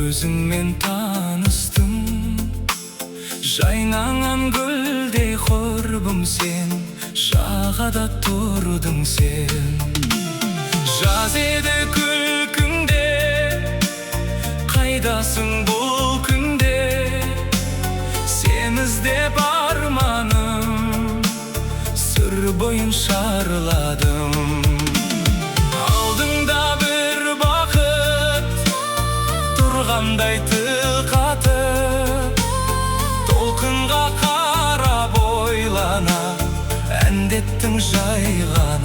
өзіңмен таныстым, жайнаған гүлдей құрбым сен, жағада тұрдың сен. Жаз еді күлкіңде, қайдасың бұл күнде, сен іздеп арманым, сыр бойын шарладым. Алдыңда бір бақыт тұрғандай қатып, толқынға қарап ойлана әндеттің жайға.